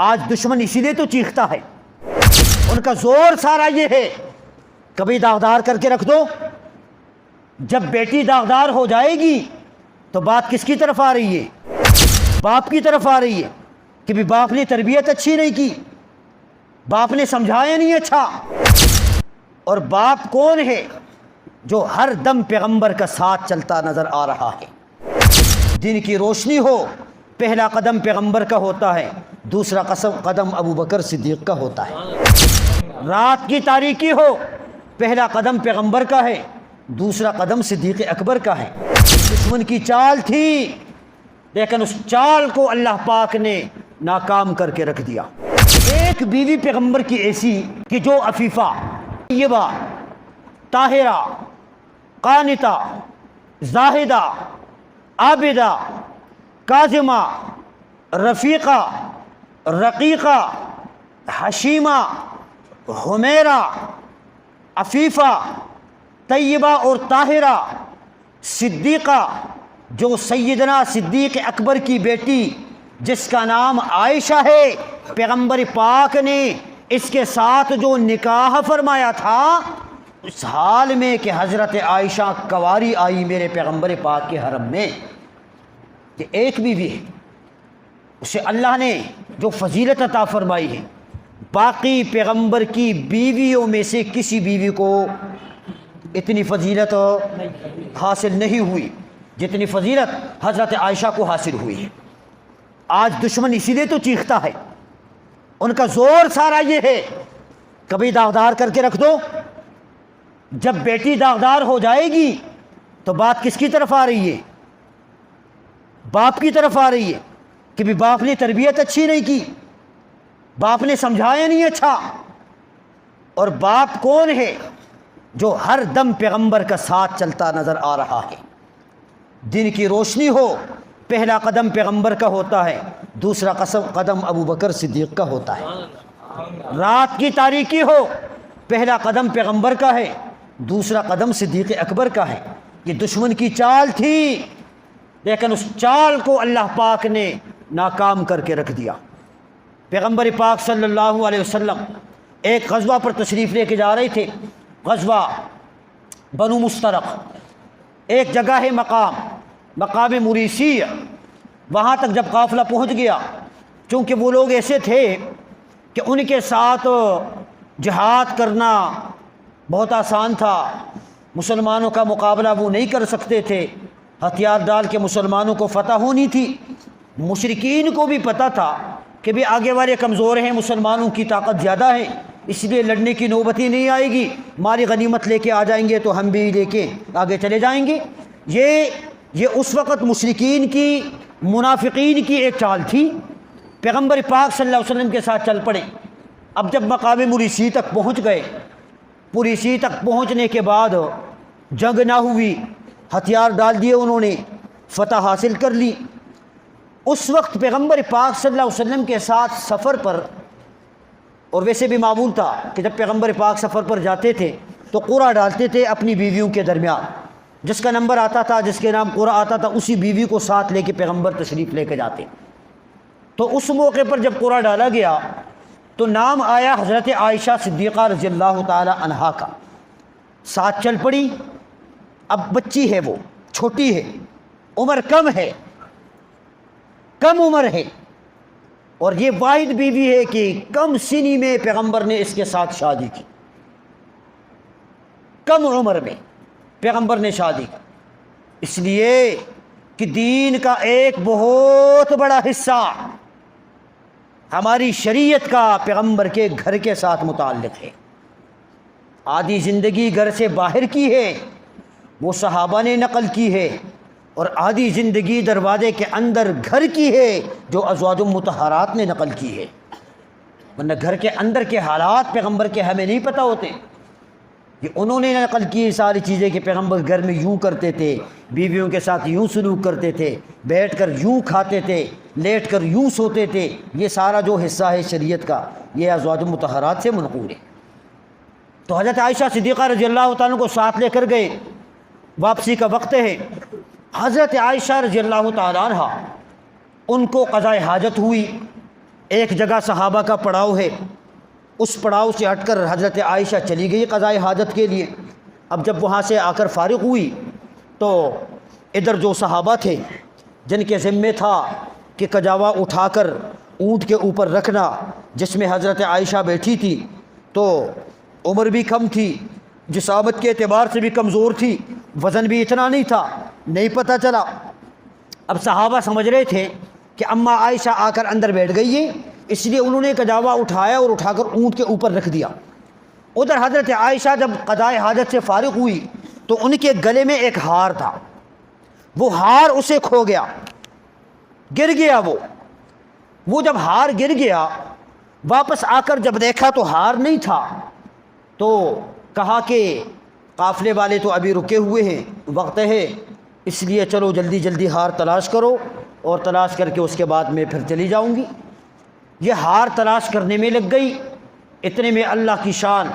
آج دشمن اسی لیے تو چیختا ہے، ان کا زور سارا یہ ہے کبھی داغدار کر کے رکھ دو، جب بیٹی داغدار ہو جائے گی تو بات کس کی طرف آ رہی ہے؟ باپ کی طرف آ رہی ہے کہ بھی باپ نے تربیت اچھی نہیں کی، باپ نے سمجھایا نہیں اچھا۔ اور باپ کون ہے؟ جو ہر دم پیغمبر کا ساتھ چلتا نظر آ رہا ہے۔ دن کی روشنی ہو، پہلا قدم پیغمبر کا ہوتا ہے، دوسرا قدم ابو بکر صدیق کا ہوتا ہے۔ رات کی تاریکی ہو، پہلا قدم پیغمبر کا ہے، دوسرا قدم صدیق اکبر کا ہے۔ دشمن کی چال تھی، لیکن اس چال کو اللہ پاک نے ناکام کر کے رکھ دیا۔ ایک بیوی پیغمبر کی ایسی کہ جو عفیفہ، طیبہ، طاہرہ، قانتہ، زاہدہ، عابدہ، کاظمہ، رفیقہ، رقیقہ، حشیمہ، حمیرہ، عفیفہ، طیبہ اور طاہرہ، صدیقہ، جو سیدنا صدیق اکبر کی بیٹی جس کا نام عائشہ ہے، پیغمبر پاک نے اس کے ساتھ جو نکاح فرمایا تھا، اس حال میں کہ حضرت عائشہ کنواری آئی میرے پیغمبر پاک کے حرم میں، کہ ایک بیوی ہے، اسے اللہ نے جو فضیلت عطا فرمائی ہے، باقی پیغمبر کی بیویوں میں سے کسی بیوی کو اتنی فضیلت حاصل نہیں ہوئی جتنی فضیلت حضرت عائشہ کو حاصل ہوئی ہے۔ آج دشمن اسی لیے تو چیختا ہے، ان کا زور سارا یہ ہے کبھی داغدار کر کے رکھ دو، جب بیٹی داغدار ہو جائے گی تو بات کس کی طرف آ رہی ہے؟ باپ کی طرف آ رہی ہے کہ بھی باپ نے تربیت اچھی نہیں کی، باپ نے سمجھایا نہیں اچھا۔ اور باپ کون ہے؟ جو ہر دم پیغمبر کا ساتھ چلتا نظر آ رہا ہے۔ دن کی روشنی ہو، پہلا قدم پیغمبر کا ہوتا ہے، دوسرا قدم ابو بکر صدیق کا ہوتا ہے۔ رات کی تاریکی ہو، پہلا قدم پیغمبر کا ہے، دوسرا قدم صدیق اکبر کا ہے۔ یہ دشمن کی چال تھی، لیکن اس چال کو اللہ پاک نے ناکام کر کے رکھ دیا۔ پیغمبر پاک صلی اللہ علیہ وسلم ایک غزوہ پر تشریف لے کے جا رہے تھے، غزوہ بنو مسترق۔ ایک جگہ ہے مقام مریسی، وہاں تک جب قافلہ پہنچ گیا، چونکہ وہ لوگ ایسے تھے کہ ان کے ساتھ جہاد کرنا بہت آسان تھا، مسلمانوں کا مقابلہ وہ نہیں کر سکتے تھے، ہتھیار ڈال کے مسلمانوں کو فتح ہونی تھی۔ مشرکین کو بھی پتہ تھا کہ بھی آگے والے کمزور ہیں، مسلمانوں کی طاقت زیادہ ہے، اس لیے لڑنے کی نوبت ہی نہیں آئے گی، مالی غنیمت لے کے آ جائیں گے تو ہم بھی لے کے آگے چلے جائیں گے۔ یہ اس وقت مشرکین کی، منافقین کی ایک چال تھی۔ پیغمبر پاک صلی اللہ علیہ وسلم کے ساتھ چل پڑے۔ اب جب مقام مریسی تک پہنچ گئے، مریسی تک پہنچنے کے بعد جنگ نہ ہوئی، ہتھیار ڈال دیے انہوں نے، فتح حاصل کر لی۔ اس وقت پیغمبر پاک صلی اللہ علیہ وسلم کے ساتھ سفر پر، اور ویسے بھی معمول تھا کہ جب پیغمبر پاک سفر پر جاتے تھے تو قرعہ ڈالتے تھے اپنی بیویوں کے درمیان، جس کا نمبر آتا تھا، جس کے نام قرعہ آتا تھا، اسی بیوی کو ساتھ لے کے پیغمبر تشریف لے کے جاتے۔ تو اس موقع پر جب قرعہ ڈالا گیا تو نام آیا حضرت عائشہ صدیقہ رضی اللہ تعالی عنہا کا، ساتھ چل پڑی۔ اب بچی ہے، وہ چھوٹی ہے، عمر کم ہے، کم عمر ہے، اور یہ واحد بیوی ہے کہ کم سنی میں پیغمبر نے اس کے ساتھ شادی کی، کم عمر میں پیغمبر نے شادی کی، اس لیے کہ دین کا ایک بہت بڑا حصہ ہماری شریعت کا پیغمبر کے گھر کے ساتھ متعلق ہے۔ آدھی زندگی گھر سے باہر کی ہے، وہ صحابہ نے نقل کی ہے، اور آدھی زندگی دروازے کے اندر گھر کی ہے، جو ازواج مطہرات نے نقل کی ہے۔ ورنہ گھر کے اندر کے حالات پیغمبر کے ہمیں نہیں پتہ ہوتے، یہ انہوں نے نقل کی ساری چیزیں کہ پیغمبر گھر میں یوں کرتے تھے، بیویوں کے ساتھ یوں سلوک کرتے تھے، بیٹھ کر یوں کھاتے تھے، لیٹ کر یوں سوتے تھے۔ یہ سارا جو حصہ ہے شریعت کا، یہ ازواج مطہرات سے منقول ہے۔ تو حضرت عائشہ صدیقہ رضی اللہ تعالیٰ کو ساتھ لے کر گئے، واپسی کا وقت ہے۔ حضرت عائشہ رضی اللہ تعالیٰ عنہ، ان کو قضاء حاجت ہوئی، ایک جگہ صحابہ کا پڑاؤ ہے، اس پڑاؤ سے ہٹ کر حضرت عائشہ چلی گئی قضائے حاجت کے لیے۔ اب جب وہاں سے آ کر فارغ ہوئی تو ادھر جو صحابہ تھے جن کے ذمے تھا کہ کجاوا اٹھا کر اونٹ کے اوپر رکھنا، جس میں حضرت عائشہ بیٹھی تھی، تو عمر بھی کم تھی، جسامت کے اعتبار سے بھی کمزور تھی، وزن بھی اتنا نہیں تھا، نہیں پتہ چلا۔ اب صحابہ سمجھ رہے تھے کہ اماں عائشہ آ کر اندر بیٹھ گئی ہے، اس لیے انہوں نے کجاوا اٹھایا اور اٹھا کر اونٹ کے اوپر رکھ دیا۔ ادھر حضرت عائشہ جب قضائے حاجت سے فارغ ہوئی تو ان کے گلے میں ایک ہار تھا، وہ ہار اسے کھو گیا، گر گیا۔ وہ جب ہار گر گیا، واپس آ کر جب دیکھا تو ہار نہیں تھا، تو کہا کہ قافلے والے تو ابھی رکے ہوئے ہیں، وقت ہے، اس لیے چلو جلدی جلدی ہار تلاش کرو، اور تلاش کر کے اس کے بعد میں پھر چلی جاؤں گی۔ یہ ہار تلاش کرنے میں لگ گئی، اتنے میں اللہ کی شان،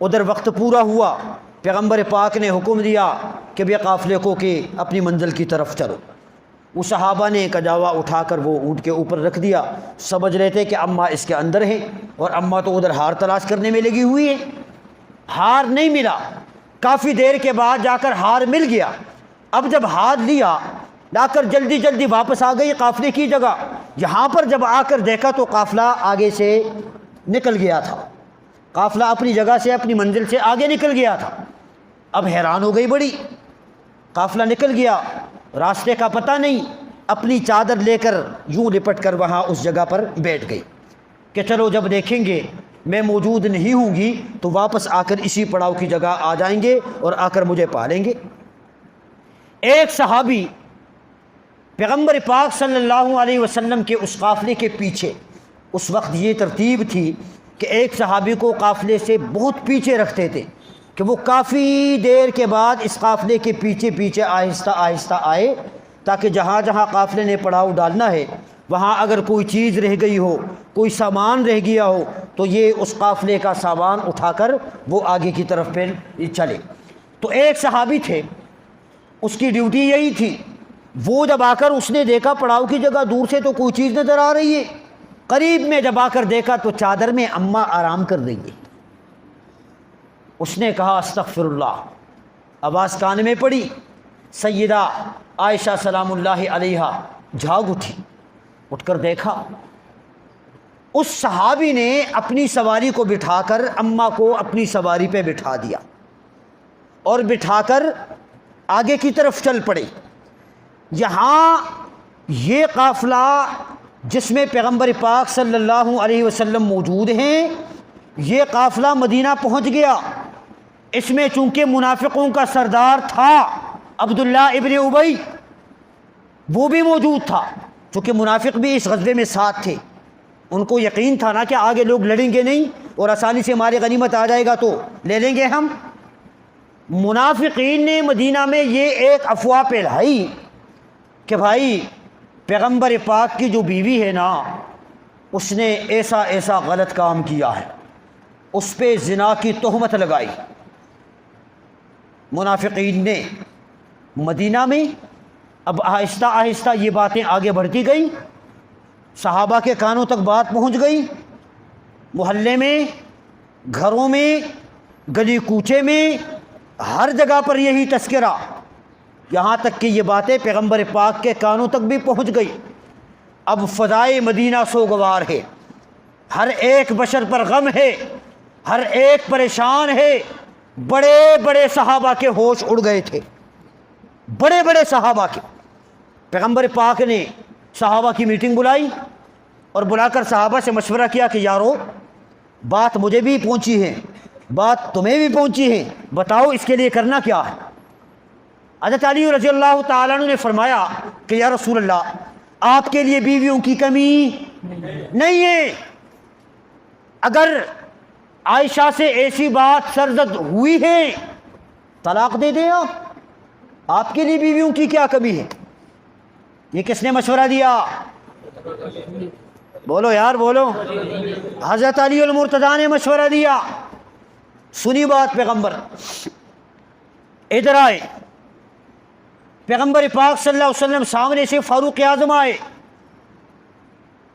ادھر وقت پورا ہوا، پیغمبر پاک نے حکم دیا کہ بے قافلے کو کہ اپنی منزل کی طرف چلو۔ وہ صحابہ نے کجاوا اٹھا کر وہ اونٹ کے اوپر رکھ دیا، سمجھ رہے تھے کہ اماں اس کے اندر ہیں، اور اماں تو ادھر ہار تلاش کرنے میں لگی ہوئی ہے۔ ہار نہیں ملا، کافی دیر کے بعد جا کر ہار مل گیا۔ اب جب ہار لیا، لا کر جلدی جلدی واپس آ گئی قافلے کی جگہ۔ یہاں پر جب آ کر دیکھا تو قافلہ آگے سے نکل گیا تھا، قافلہ اپنی جگہ سے اپنی منزل سے آگے نکل گیا تھا۔ اب حیران ہو گئی بڑی، قافلہ نکل گیا، راستے کا پتہ نہیں، اپنی چادر لے کر یوں لپٹ کر وہاں اس جگہ پر بیٹھ گئی کہ چلو جب دیکھیں گے میں موجود نہیں ہوں گی تو واپس آ کر اسی پڑاؤ کی جگہ آ جائیں گے اور آ کر مجھے پالیں گے۔ ایک صحابی پیغمبر پاک صلی اللہ علیہ وسلم کے اس قافلے کے پیچھے، اس وقت یہ ترتیب تھی کہ ایک صحابی کو قافلے سے بہت پیچھے رکھتے تھے کہ وہ کافی دیر کے بعد اس قافلے کے پیچھے پیچھے آہستہ آہستہ آئے، تاکہ جہاں جہاں قافلے نے پڑاؤ ڈالنا ہے وہاں اگر کوئی چیز رہ گئی ہو، کوئی سامان رہ گیا ہو، تو یہ اس قافلے کا سامان اٹھا کر وہ آگے کی طرف پھر چلے۔ تو ایک صحابی تھے، اس کی ڈیوٹی یہی تھی۔ وہ جب آ کر اس نے دیکھا پڑاؤ کی جگہ دور سے تو کوئی چیز نظر آ رہی ہے، قریب میں جب آ کر دیکھا تو چادر میں اماں آرام کر رہی ہے۔ اس نے کہا استغفر اللہ، آواز کان میں پڑی، سیدہ عائشہ سلام اللہ علیہا جھاگ اٹھی، اٹھ کر دیکھا اس صحابی نے اپنی سواری کو بٹھا کر اماں کو اپنی سواری پہ بٹھا دیا اور بٹھا کر آگے کی طرف چل پڑے۔ یہاں یہ قافلہ جس میں پیغمبر پاک صلی اللہ علیہ وسلم موجود ہیں، یہ قافلہ مدینہ پہنچ گیا۔ اس میں چونکہ منافقوں کا سردار تھا عبداللہ ابن ابی، وہ بھی موجود تھا، چونکہ منافق بھی اس غزوے میں ساتھ تھے، ان کو یقین تھا نا کہ آگے لوگ لڑیں گے نہیں اور آسانی سے ہماری غنیمت آ جائے گا تو لے لیں گے ہم۔ منافقین نے مدینہ میں یہ ایک افواہ پھیلائی کہ بھائی پیغمبر پاک کی جو بیوی ہے نا، اس نے ایسا ایسا غلط کام کیا ہے، اس پہ زنا کی تہمت لگائی۔ منافقین نے مدینہ میں اب آہستہ آہستہ یہ باتیں آگے بڑھتی گئی، صحابہ کے کانوں تک بات پہنچ گئی، محلے میں، گھروں میں، گلی کوچے میں، ہر جگہ پر یہی تذکرہ، یہاں تک کہ یہ باتیں پیغمبر پاک کے کانوں تک بھی پہنچ گئی۔ اب فضائے مدینہ سوگوار ہے، ہر ایک بشر پر غم ہے، ہر ایک پریشان ہے۔ بڑے بڑے صحابہ کے ہوش اڑ گئے تھے، بڑے بڑے صحابہ کے۔ پیغمبر پاک نے صحابہ کی میٹنگ بلائی اور بلا کر صحابہ سے مشورہ کیا کہ یارو، بات مجھے بھی پہنچی ہے، بات تمہیں بھی پہنچی ہے، بتاؤ اس کے لیے کرنا کیا ہے۔ حضرت علی رضی اللہ تعالیٰ عنہ نے فرمایا کہ یا رسول اللہ، آپ کے لیے بیویوں کی کمی نہیں ہے، اگر عائشہ سے ایسی بات سرزد ہوئی ہے طلاق دے دیں آپ کے لیے بیویوں کی کیا کمی ہے۔ یہ کس نے مشورہ دیا؟ بولو یار بولو، حضرت علی المرتضیٰ نے مشورہ دیا۔ سنی بات پیغمبر، ادھر آئے پیغمبر پاک صلی اللہ علیہ وسلم، سامنے سے فاروق اعظم آئے،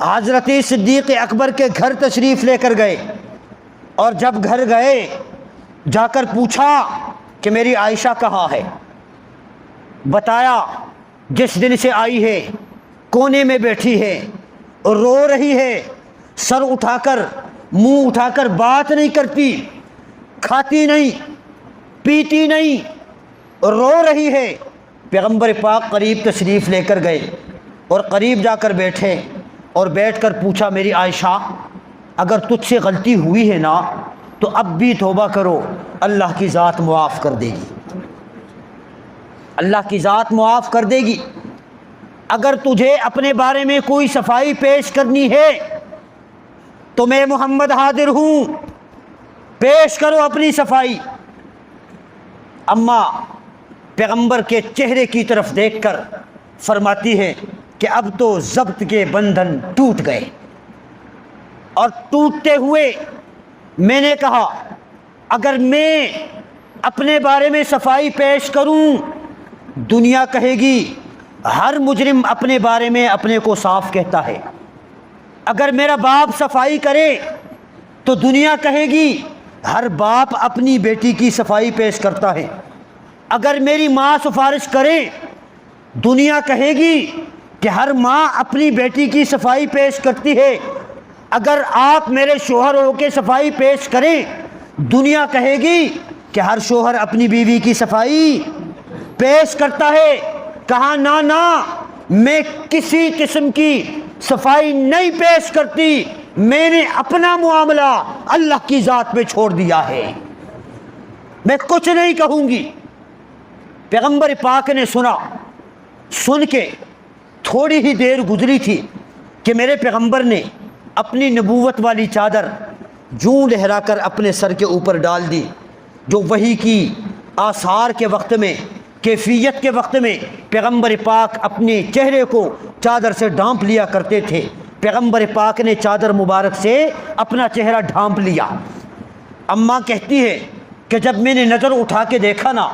حضرت صدیق اکبر کے گھر تشریف لے کر گئے، اور جب گھر گئے جا کر پوچھا کہ میری عائشہ کہاں ہے؟ بتایا جس دن سے آئی ہے کونے میں بیٹھی ہے اور رو رہی ہے، سر اٹھا کر منہ اٹھا کر بات نہیں کرتی، کھاتی نہیں پیتی نہیں، رو رہی ہے۔ پیغمبر پاک قریب تشریف لے کر گئے اور قریب جا کر بیٹھے اور بیٹھ کر پوچھا میری عائشہ اگر تجھ سے غلطی ہوئی ہے نا تو اب بھی توبہ کرو، اللہ کی ذات معاف کر دے گی، اللہ کی ذات معاف کر دے گی۔ اگر تجھے اپنے بارے میں کوئی صفائی پیش کرنی ہے تو میں محمد حاضر ہوں، پیش کرو اپنی صفائی۔ اماں پیغمبر کے چہرے کی طرف دیکھ کر فرماتی ہے کہ اب تو ضبط کے بندھن ٹوٹ گئے، اور ٹوٹتے ہوئے میں نے کہا اگر میں اپنے بارے میں صفائی پیش کروں دنیا کہے گی ہر مجرم اپنے بارے میں اپنے کو صاف کہتا ہے، اگر میرا باپ صفائی کرے تو دنیا کہے گی ہر باپ اپنی بیٹی کی صفائی پیش کرتا ہے، اگر میری ماں سفارش کرے دنیا کہے گی کہ ہر ماں اپنی بیٹی کی صفائی پیش کرتی ہے، اگر آپ میرے شوہر ہو کے صفائی پیش کریں دنیا کہے گی کہ ہر شوہر اپنی بیوی کی صفائی پیش کرتا ہے۔ کہا نا نا، میں کسی قسم کی صفائی نہیں پیش کرتی، میں نے اپنا معاملہ اللہ کی ذات پہ چھوڑ دیا ہے، میں کچھ نہیں کہوں گی۔ پیغمبر پاک نے سنا، سن کے تھوڑی ہی دیر گزری تھی کہ میرے پیغمبر نے اپنی نبوت والی چادر جوں لہرا کر اپنے سر کے اوپر ڈال دی، جو وحی کی آثار کے وقت میں، کیفیت کے وقت میں پیغمبر پاک اپنے چہرے کو چادر سے ڈھانپ لیا کرتے تھے۔ پیغمبر پاک نے چادر مبارک سے اپنا چہرہ ڈھانپ لیا۔ اماں کہتی ہے کہ جب میں نے نظر اٹھا کے دیکھا نا،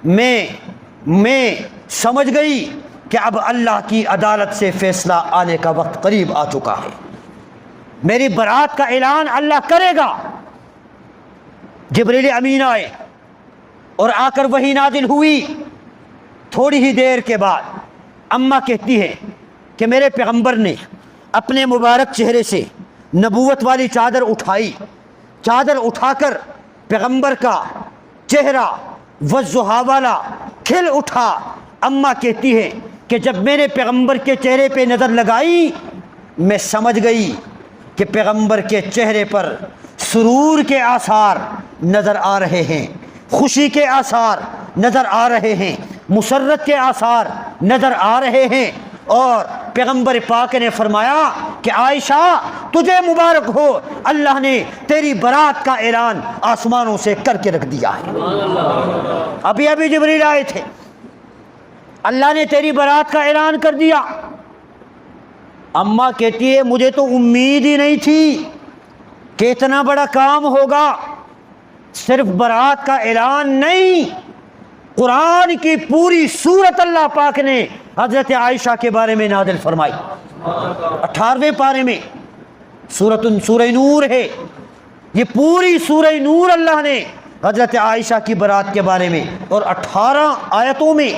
میں سمجھ گئی کہ اب اللہ کی عدالت سے فیصلہ آنے کا وقت قریب آ چکا ہے، میری برات کا اعلان اللہ کرے گا۔ جبریل امین آئے اور آ کر وحی نازل ہوئی۔ تھوڑی ہی دیر کے بعد اماں کہتی ہے کہ میرے پیغمبر نے اپنے مبارک چہرے سے نبوت والی چادر اٹھائی، چادر اٹھا کر پیغمبر کا چہرہ والضحیٰ والا کھل اٹھا۔ اماں کہتی ہے کہ جب میں نے پیغمبر کے چہرے پہ نظر لگائی میں سمجھ گئی کہ پیغمبر کے چہرے پر سرور کے آثار نظر آ رہے ہیں، خوشی کے آثار نظر آ رہے ہیں، مسرت کے آثار نظر آ رہے ہیں۔ اور پیغمبر پاک نے فرمایا کہ عائشہ تجھے مبارک ہو، اللہ نے تیری برات کا اعلان آسمانوں سے کر کے رکھ دیا ہے۔ ابھی ابھی جبریل آئے تھے، اللہ نے تیری برات کا اعلان کر دیا۔ اماں کہتی ہے مجھے تو امید ہی نہیں تھی کہ اتنا بڑا کام ہوگا، صرف برات کا اعلان نہیں، قرآن کی پوری سورت اللہ پاک نے حضرت عائشہ کے بارے میں نازل فرمائی۔ 18ویں پارے میں سورہ نور ہے، یہ پوری سورہ نور اللہ نے حضرت عائشہ کی برات کے بارے میں اور 18 آیتوں میں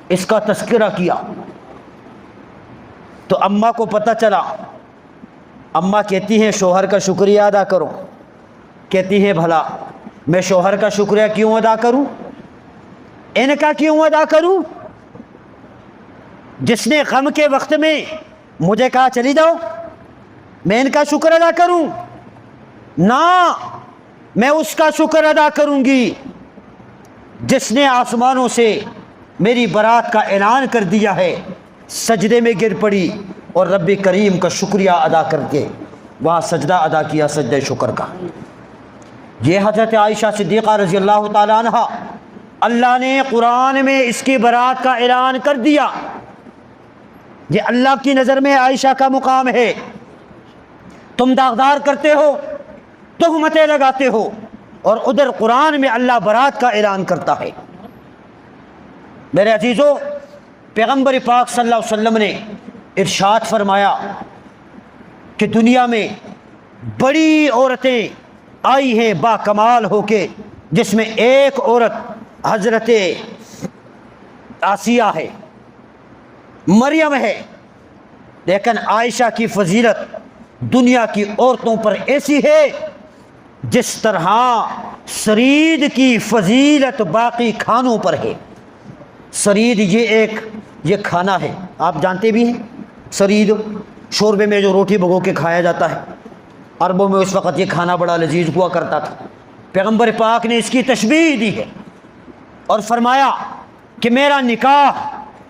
اس کا تذکرہ کیا۔ تو اماں کو پتہ چلا، اماں کہتی ہیں شوہر کا شکریہ ادا کرو۔ کہتی ہے بھلا میں شوہر کا شکریہ کیوں ادا کروں، ان کا کیوں ادا کروں، جس نے غم کے وقت میں مجھے کہا چلی جاؤ، میں ان کا شکر ادا کروں؟ نہ، میں اس کا شکر ادا کروں گی جس نے آسمانوں سے میری برات کا اعلان کر دیا ہے۔ سجدے میں گر پڑی اور رب کریم کا شکریہ ادا کر کے وہاں سجدہ ادا کیا، سجدہ شکر کا۔ یہ حضرت عائشہ صدیقہ رضی اللہ تعالی عنہ، اللہ نے قرآن میں اس کی برات کا اعلان کر دیا۔ یہ اللہ کی نظر میں عائشہ کا مقام ہے۔ تم داغدار کرتے ہو، تہمتیں لگاتے ہو، اور ادھر قرآن میں اللہ برات کا اعلان کرتا ہے۔ میرے عزیزو، پیغمبر پاک صلی اللہ علیہ وسلم نے ارشاد فرمایا کہ دنیا میں بڑی عورتیں آئی ہیں با کمال ہو کے، جس میں ایک عورت حضرت آسیہ ہے، مریم ہے، لیکن عائشہ کی فضیلت دنیا کی عورتوں پر ایسی ہے جس طرح سرید کی فضیلت باقی کھانوں پر ہے۔ سرید یہ کھانا ہے، آپ جانتے بھی ہیں سرید، شوربے میں جو روٹی بھگو کے کھایا جاتا ہے، عربوں میں اس وقت یہ کھانا بڑا لذیذ ہوا کرتا تھا۔ پیغمبر پاک نے اس کی تشبیہ دی ہے اور فرمایا کہ میرا نکاح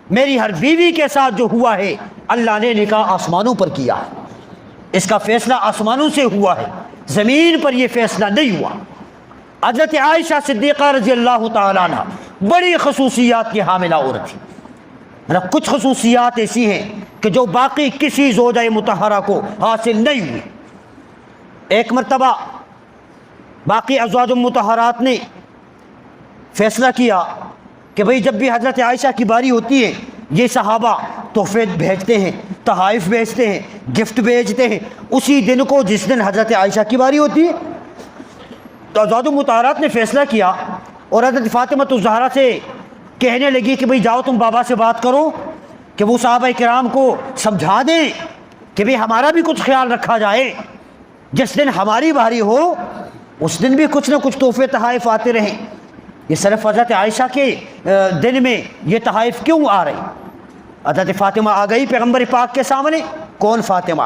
میری ہر بیوی کے ساتھ جو ہوا ہے، اللہ نے نکاح آسمانوں پر کیا ہے، اس کا فیصلہ آسمانوں سے ہوا ہے، زمین پر یہ فیصلہ نہیں ہوا۔ حضرت عائشہ صدیقہ رضی اللہ تعالیٰ عنہ بڑی خصوصیات کی حاملہ عورت تھی۔ کچھ خصوصیات ایسی ہیں کہ جو باقی کسی زوجہ مطہرہ کو حاصل نہیں ہوئی۔ ایک مرتبہ باقی ازواج مطہرات نے فیصلہ کیا کہ بھئی جب بھی حضرت عائشہ کی باری ہوتی ہے، یہ صحابہ تحفے بھیجتے ہیں، تحائف بھیجتے ہیں، گفٹ بھیجتے ہیں، اسی دن کو جس دن حضرت عائشہ کی باری ہوتی ہے۔ تو ازواج مطہرات نے فیصلہ کیا اور حضرت فاطمہ الزہرا سے کہنے لگی کہ بھئی جاؤ تم بابا سے بات کرو کہ وہ صحابہ کرام کو سمجھا دیں کہ بھئی ہمارا بھی کچھ خیال رکھا جائے، جس دن ہماری باری ہو اس دن بھی کچھ نہ کچھ تحفے تحائف آتے رہیں۔ یہ صرف حضرت عائشہ کے دن میں یہ تحائف کیوں آ رہے؟ حضرت فاطمہ آ گئی پیغمبر پاک کے سامنے۔ کون فاطمہ؟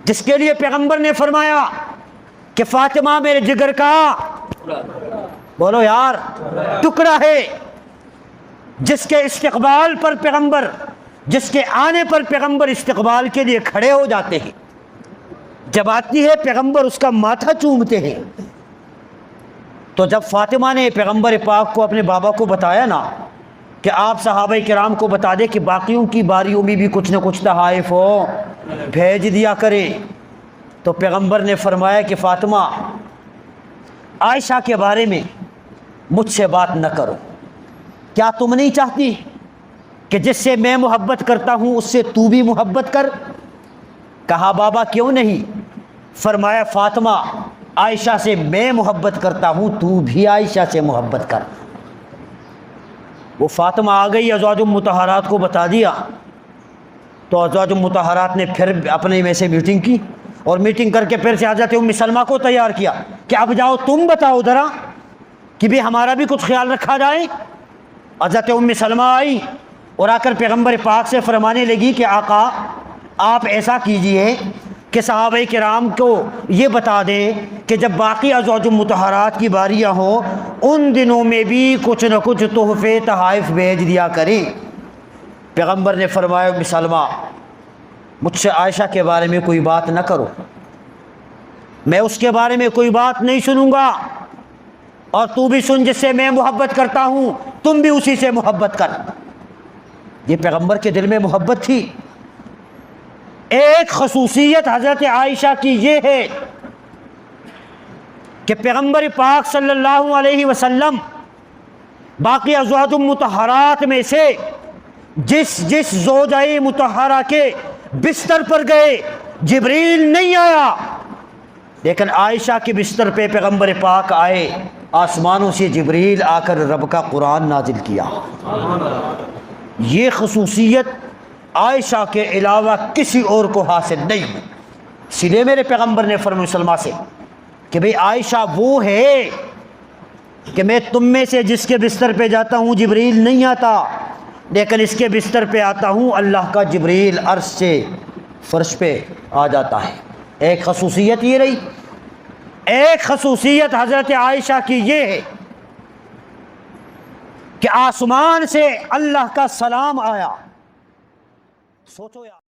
جس کے لیے پیغمبر نے فرمایا کہ فاطمہ میرے جگر کا، بولو یار، ٹکڑا ہے، جس کے استقبال پر پیغمبر، جس کے آنے پر پیغمبر استقبال کے لیے کھڑے ہو جاتے ہیں، جب آتی ہے پیغمبر اس کا ماتھا چومتے ہیں۔ تو جب فاطمہ نے پیغمبر پاک کو اپنے بابا کو بتایا نا کہ آپ صحابہ کرام کو بتا دے کہ باقیوں کی باریوں میں بھی کچھ نہ کچھ تحائف ہو، بھیج دیا کرے، تو پیغمبر نے فرمایا کہ فاطمہ عائشہ کے بارے میں مجھ سے بات نہ کرو، کیا تم نہیں چاہتی کہ جس سے میں محبت کرتا ہوں اس سے تو بھی محبت کر؟ کہا بابا کیوں نہیں؟ فرمایا فاطمہ عائشہ سے میں محبت کرتا ہوں، تو بھی عائشہ سے محبت کر۔ وہ فاطمہ آ گئی، ازواج مطہرات کو بتا دیا، تو ازواج مطہرات نے پھر اپنے میں سے میٹنگ کی اور میٹنگ کر کے پھر سے حضرت ام سلمہ کو تیار کیا کہ اب جاؤ تم بتاؤ ذرا کہ بھی ہمارا بھی کچھ خیال رکھا جائے۔ حضرت ام سلمہ آئی اور آ کر پیغمبر پاک سے فرمانے لگی کہ آقا آپ ایسا کیجئے کہ صحابہ کرام کو یہ بتا دیں کہ جب باقی ازواج مطہرات کی باریاں ہوں ان دنوں میں بھی کچھ نہ کچھ تحفے تحائف بھیج دیا کریں۔ پیغمبر نے فرمایا ام سلمہ مجھ سے عائشہ کے بارے میں کوئی بات نہ کرو، میں اس کے بارے میں کوئی بات نہیں سنوں گا، اور تو بھی سن، جس سے میں محبت کرتا ہوں تم بھی اسی سے محبت کر۔ یہ پیغمبر کے دل میں محبت تھی۔ ایک خصوصیت حضرت عائشہ کی یہ ہے کہ پیغمبر پاک صلی اللہ علیہ وسلم باقی ازواج مطہرات میں سے جس زوجہ مطہرہ کے بستر پر گئے جبریل نہیں آیا، لیکن عائشہ کے بستر پہ پیغمبر پاک آئے، آسمانوں سے جبریل آ کر رب کا قرآن نازل کیا۔ یہ خصوصیت عائشہ کے علاوہ کسی اور کو حاصل نہیں ہوئی۔ اسی لیے میرے پیغمبر نے فرمایا سلمہ سے کہ بھئی عائشہ وہ ہے کہ میں تم میں سے جس کے بستر پہ جاتا ہوں جبریل نہیں آتا، لیکن اس کے بستر پہ آتا ہوں اللہ کا جبریل عرش سے فرش پہ آ جاتا ہے۔ ایک خصوصیت یہ رہی۔ ایک خصوصیت حضرت عائشہ کی یہ ہے کہ آسمان سے اللہ کا سلام آیا، سوچو یار۔